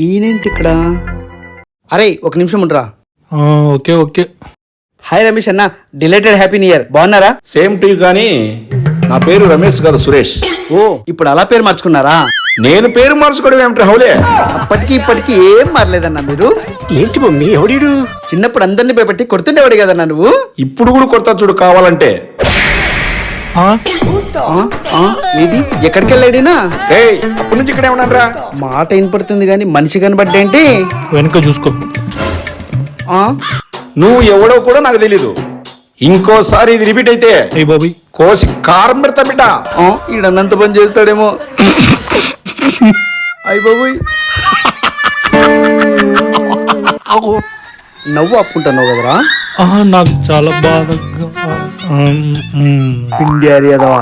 ఈయనేంటి ఇక్కడ? అరే ఒక నిమిషం ఉండరా. Okay okay. హాయ్ రమేష్ అన్న, డిలేటెడ్ హ్యాపీ న్యూ ఇయర్. బాగున్నారా? Same to you. కానీ నా పేరు రమేష్ కాదు, సురేష్. ఓ ఇప్పుడు అలా పేరు మార్చుకున్నారా? నేను పేరు మార్చుకోవడం ఏమిటి హౌలే? అప్పటికి ఇప్పటికి ఏం మారలేదన్నా మీరు. ఏంటి మమ్మీ ఎవడీడు? చిన్నప్పుడు అందరినీ భయపెట్టి కొడుతుండేవాడు కదన్నా నువ్వు. ఇప్పుడు కూడా కొడతా చూడు కావాలంటే. ఏది ఎక్కడికి వెళ్ళాడినా? ఏయ్ అప్పటి నుంచి ఇక్కడే ఉన్నానరా. మాట వినపడుతుంది కానీ మనిషి కనబడ్డేంటి? వెనక చూసుకో. నువ్వు ఎవడో కూడా నాకు తెలీదు. ఇంకోసారి ఇది రిపీట్ అయితే ఏ బాబీ కోసి కారం పెడతా బిడ్డ. ఈడన్నంత పని చేస్తాడేమో. అయ్య బాబోయ్, నవ్వు ఆపుకుంటున్నావు కదరా. నాకు చాలా బాధగా. పిండి అరియదవా.